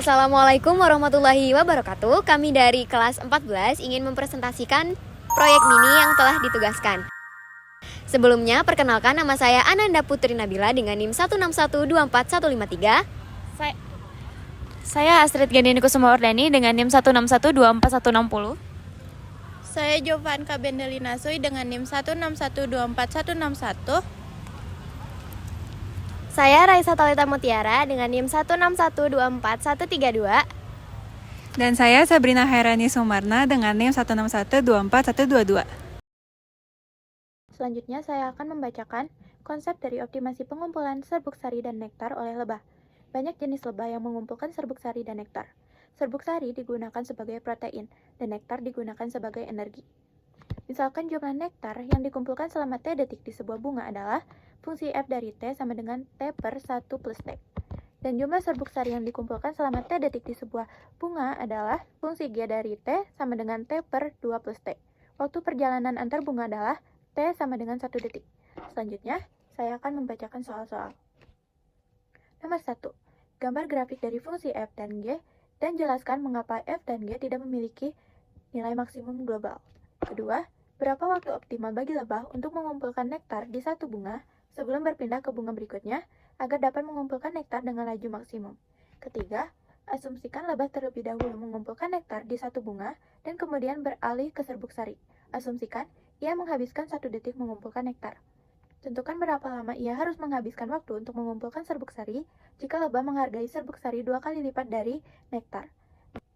Assalamualaikum warahmatullahi wabarakatuh. Kami dari kelas 14 ingin mempresentasikan proyek mini yang telah ditugaskan. Sebelumnya, perkenalkan nama saya Ananda Putri Nabila dengan NIM 161245153. Saya Astrid Gendini Kusumawardani dengan NIM 161244160. Saya Jovanka Bendelina Sui dengan NIM 161244161. Saya Raisa Talita Mutiara dengan NIM 161243132. Dan saya Sabrina Hairani Sumarna dengan NIM 161242122. Selanjutnya saya akan membacakan konsep dari optimasi pengumpulan serbuk sari dan nektar oleh lebah. Banyak jenis lebah yang mengumpulkan serbuk sari dan nektar. Serbuk sari digunakan sebagai protein dan nektar digunakan sebagai energi. Misalkan jumlah nektar yang dikumpulkan selama T detik di sebuah bunga adalah fungsi F dari T sama dengan T per 1 plus T. Dan jumlah serbuk sari yang dikumpulkan selama T detik di sebuah bunga adalah fungsi G dari T sama dengan T per 2 plus T. Waktu perjalanan antar bunga adalah T sama dengan 1 detik. Selanjutnya, saya akan membacakan soal-soal. Nomor 1. Gambar grafik dari fungsi F dan G dan jelaskan mengapa F dan G tidak memiliki nilai maksimum global. Kedua, berapa waktu optimal bagi lebah untuk mengumpulkan nektar di satu bunga sebelum berpindah ke bunga berikutnya agar dapat mengumpulkan nektar dengan laju maksimum. Ketiga, asumsikan lebah terlebih dahulu mengumpulkan nektar di satu bunga dan kemudian beralih ke serbuk sari. Asumsikan ia menghabiskan 1 detik mengumpulkan nektar. Tentukan berapa lama ia harus menghabiskan waktu untuk mengumpulkan serbuk sari jika lebah menghargai serbuk sari 2 kali lipat dari nektar.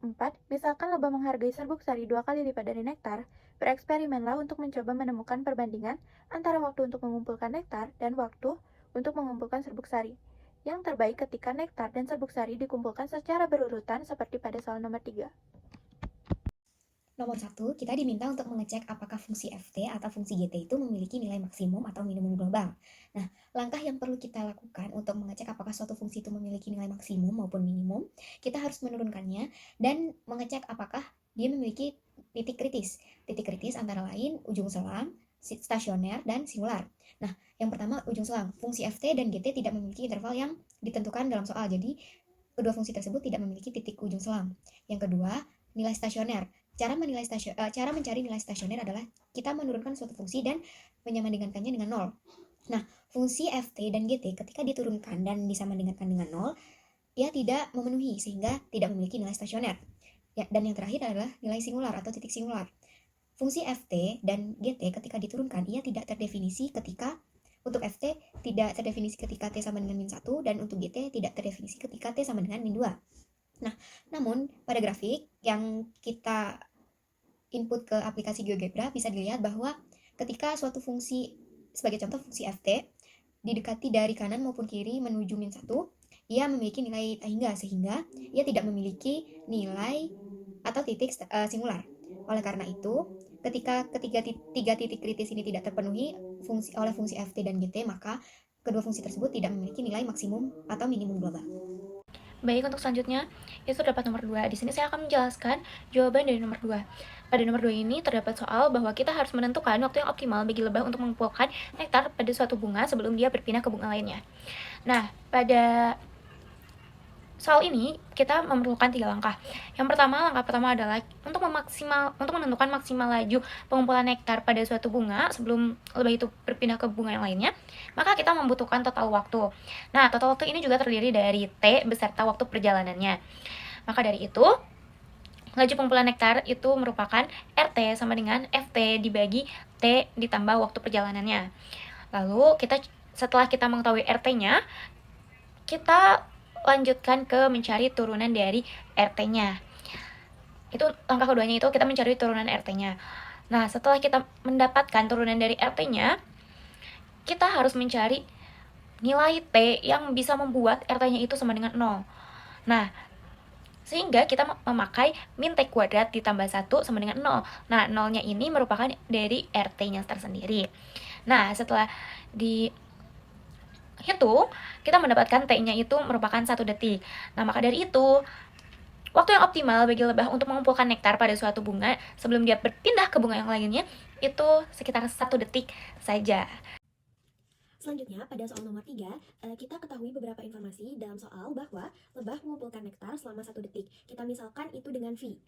4. Misalkan lebah menghargai serbuk sari 2 kali lipat dari nektar, bereksperimenlah untuk mencoba menemukan perbandingan antara waktu untuk mengumpulkan nektar dan waktu untuk mengumpulkan serbuk sari. Yang terbaik ketika nektar dan serbuk sari dikumpulkan secara berurutan seperti pada soal nomor 3. Nomor 1, kita diminta untuk mengecek apakah fungsi FT atau fungsi GT itu memiliki nilai maksimum atau minimum global. Nah, langkah yang perlu kita lakukan untuk mengecek apakah suatu fungsi itu memiliki nilai maksimum maupun minimum, kita harus menurunkannya dan mengecek apakah dia memiliki titik kritis. Titik kritis antara lain ujung selang, stasioner, dan singular. Nah, yang pertama ujung selang. Fungsi FT dan GT tidak memiliki interval yang ditentukan dalam soal, jadi kedua fungsi tersebut tidak memiliki titik ujung selang. Yang kedua, nilai stasioner. Cara mencari nilai stasioner adalah kita menurunkan suatu fungsi dan menyamandingankannya dengan 0. Nah, fungsi FT dan GT ketika diturunkan dan disamandingankan dengan 0, ia tidak memenuhi sehingga tidak memiliki nilai stasioner. Ya, dan yang terakhir adalah nilai singular atau titik singular. Fungsi FT dan GT ketika diturunkan, ia tidak terdefinisi ketika untuk FT tidak terdefinisi ketika T sama dengan min 1 dan untuk GT tidak terdefinisi ketika T sama dengan min 2. Nah, namun pada grafik yang kita input ke aplikasi GeoGebra bisa dilihat bahwa ketika suatu fungsi, sebagai contoh fungsi FT, didekati dari kanan maupun kiri menuju min 1, ia memiliki nilai hingga sehingga ia tidak memiliki nilai atau titik singular. Oleh karena itu, ketika tiga titik kritis ini tidak terpenuhi oleh fungsi FT dan GT, maka kedua fungsi tersebut tidak memiliki nilai maksimum atau minimum global. Baik, untuk selanjutnya itu terdapat nomor 2. Di sini saya akan menjelaskan jawaban dari nomor 2. Pada nomor 2 ini terdapat soal bahwa kita harus menentukan waktu yang optimal bagi lebah untuk mengumpulkan nektar pada suatu bunga sebelum dia berpindah ke bunga lainnya. Nah, pada soal ini kita memerlukan 3 langkah. Langkah pertama adalah untuk menentukan maksimal laju pengumpulan nektar pada suatu bunga sebelum lebah itu berpindah ke bunga yang lainnya, maka kita membutuhkan total waktu. Nah, total waktu ini juga terdiri dari T beserta waktu perjalanannya. Maka dari itu, laju pengumpulan nektar itu merupakan RT sama dengan FT dibagi T ditambah waktu perjalanannya. Lalu setelah kita mengetahui RT-nya, kita lanjutkan ke mencari turunan dari RT-nya. Itu langkah keduanya, itu kita mencari turunan RT-nya. Nah, setelah kita mendapatkan turunan dari RT-nya, kita harus mencari nilai T yang bisa membuat RT-nya itu sama dengan 0. Nah, sehingga kita memakai min T kuadrat ditambah 1 sama dengan 0. Nah, 0-nya ini merupakan dari RT-nya tersendiri. Nah, setelah itu kita mendapatkan T-nya itu merupakan 1 detik. Nah, maka dari itu waktu yang optimal bagi lebah untuk mengumpulkan nektar pada suatu bunga sebelum dia berpindah ke bunga yang lainnya itu sekitar 1 detik saja. Selanjutnya, pada soal nomor 3, kita ketahui beberapa informasi dalam soal bahwa lebah mengumpulkan nektar selama 1 detik. Kita misalkan itu dengan V.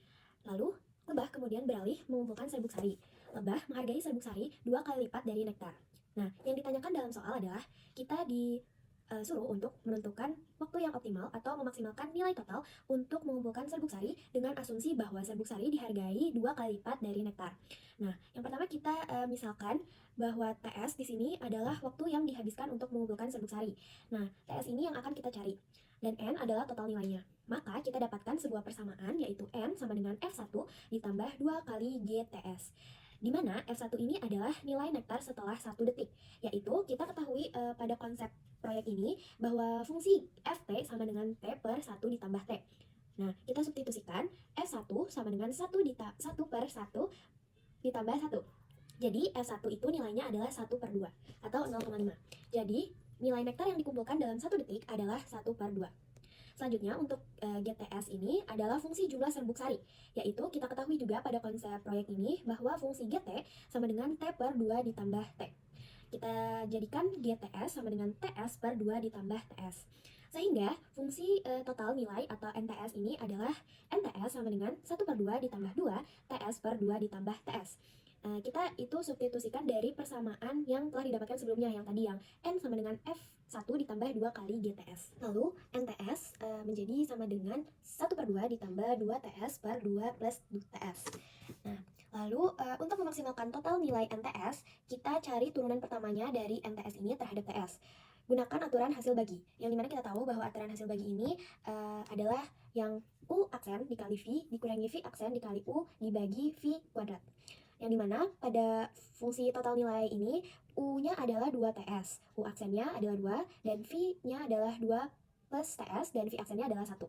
Lalu, lebah kemudian beralih mengumpulkan serbuk sari. Lebah menghargai serbuk sari 2 kali lipat dari nektar. Nah, yang ditanyakan dalam soal adalah kita disuruh untuk menentukan waktu yang optimal atau memaksimalkan nilai total untuk mengumpulkan serbuk sari dengan asumsi bahwa serbuk sari dihargai 2 kali lipat dari nektar. Nah, yang pertama kita misalkan bahwa TS di sini adalah waktu yang dihabiskan untuk mengumpulkan serbuk sari. Nah, TS ini yang akan kita cari. Dan N adalah total nilainya. Maka kita dapatkan sebuah persamaan yaitu N sama dengan F1 ditambah 2 kali GTS. Di mana F1 ini adalah nilai nektar setelah 1 detik. Yaitu kita ketahui pada konsep proyek ini bahwa fungsi Ft sama dengan T per 1 ditambah T. Nah, kita substitusikan F1 sama dengan 1 per 1 ditambah 1. Jadi F1 itu nilainya adalah 1 per 2 atau 0,5. Jadi nilai nektar yang dikumpulkan dalam 1 detik adalah 1 per 2. Selanjutnya untuk GTS ini adalah fungsi jumlah serbuk sari, yaitu kita ketahui juga pada konsep proyek ini bahwa fungsi GT sama dengan T per 2 ditambah T. Kita jadikan GTS sama dengan TS per 2 ditambah TS. Sehingga fungsi total nilai atau NTS ini adalah NTS sama dengan 1 per 2 ditambah 2 TS per 2 ditambah TS. Kita itu substitusikan dari persamaan yang telah didapatkan sebelumnya, yang tadi yang N sama dengan F1 ditambah 2 kali GTS. Lalu NTS menjadi sama dengan 1 per 2 ditambah 2 TS per 2 plus TS. Nah, lalu untuk memaksimalkan total nilai NTS, kita cari turunan pertamanya dari NTS ini terhadap TS. Gunakan aturan hasil bagi, yang dimana kita tahu bahwa aturan hasil bagi ini adalah yang U aksen dikali V dikurangi V aksen dikali U dibagi V kuadrat. Yang dimana pada fungsi total nilai ini U-nya adalah 2TS, U aksennya adalah 2, dan V-nya adalah 2 plus TS, dan V aksennya adalah 1.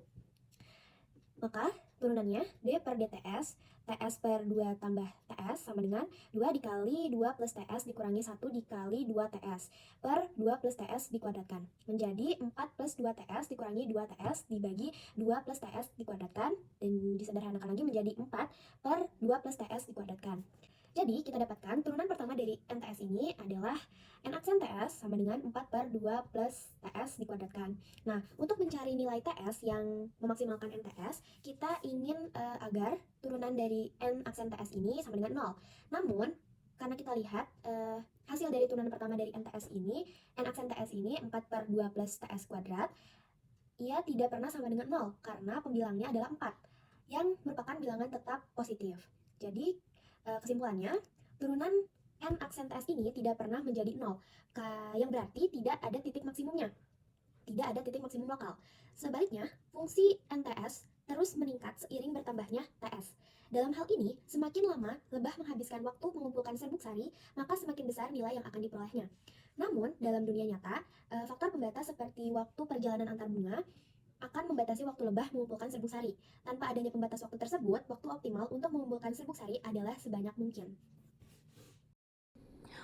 Maka turunannya D per DTS, TS per 2 tambah TS sama dengan 2 dikali 2 plus TS dikurangi 1 dikali 2 TS per 2 plus TS dikuadratkan. Menjadi 4 plus 2 TS dikurangi 2 TS dibagi 2 plus TS dikuadratkan, dan disederhanakan lagi menjadi 4 per 2 plus TS dikuadratkan. Jadi kita dapatkan turunan pertama dari NTS ini adalah N aksen TS sama dengan 4 per 2 plus TS dikuadratkan. Nah, untuk mencari nilai TS yang memaksimalkan NTS, kita ingin agar turunan dari N aksen TS ini sama dengan 0. Namun, karena kita lihat hasil dari turunan pertama dari NTS ini, N aksen TS ini 4 per 2 plus TS kuadrat, ia tidak pernah sama dengan 0 karena pembilangnya adalah 4 yang merupakan bilangan tetap positif. Jadi, kesimpulannya, turunan N aksen TS ini tidak pernah menjadi 0, yang berarti tidak ada titik maksimumnya. Tidak ada titik maksimum lokal. Sebaliknya, fungsi NTS terus meningkat seiring bertambahnya TS. Dalam hal ini, semakin lama lebah menghabiskan waktu mengumpulkan serbuk sari, maka semakin besar nilai yang akan diperolehnya. Namun, dalam dunia nyata, faktor pembatas seperti waktu perjalanan antar bunga akan membatasi waktu lebah mengumpulkan serbuk sari. Tanpa adanya pembatas waktu tersebut, waktu optimal untuk mengumpulkan serbuk sari adalah sebanyak mungkin.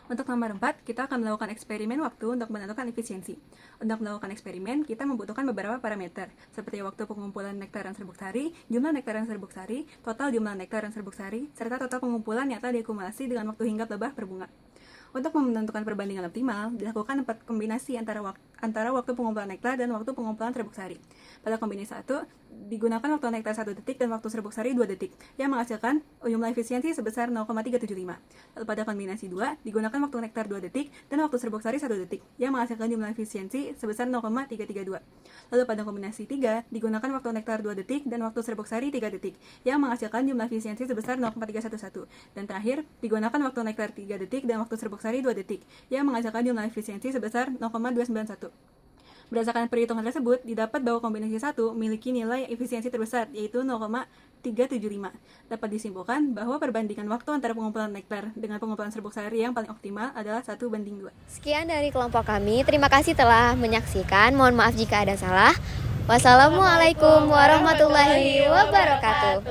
Untuk nomor 4, kita akan melakukan eksperimen waktu untuk menentukan efisiensi. Untuk melakukan eksperimen, kita membutuhkan beberapa parameter, seperti waktu pengumpulan nektaran serbuk sari, jumlah nektaran serbuk sari, total jumlah nektaran serbuk sari, serta total pengumpulan yang telah diakumulasi dengan waktu hinggap lebah per bunga. Untuk menentukan perbandingan optimal, dilakukan 4 kombinasi antara waktu pengumpulan nektar dan waktu pengumpulan serbuk sari. Pada kombinasi 1, digunakan waktu nektar 1 detik dan waktu serbuk sari 2 detik, yang menghasilkan jumlah efisiensi sebesar 0,375. Lalu pada kombinasi 2, digunakan waktu nektar 2 detik dan waktu serbuk sari 1 detik, yang menghasilkan jumlah efisiensi sebesar 0,332. Lalu pada kombinasi 3, digunakan waktu nektar 2 detik dan waktu serbuk sari 3 detik, yang menghasilkan jumlah efisiensi sebesar 0,311. Dan terakhir, digunakan waktu nektar 3 detik dan waktu serbuk sari 2 detik, yang menghasilkan jumlah efisiensi sebesar 0,291. Berdasarkan perhitungan tersebut, didapat bahwa kombinasi 1 memiliki nilai efisiensi terbesar, yaitu 0,375. Dapat disimpulkan bahwa perbandingan waktu antara pengumpulan nektar dengan pengumpulan serbuk sari yang paling optimal adalah 1:2. Sekian dari kelompok kami. Terima kasih telah menyaksikan. Mohon maaf jika ada salah. Wassalamualaikum warahmatullahi wabarakatuh.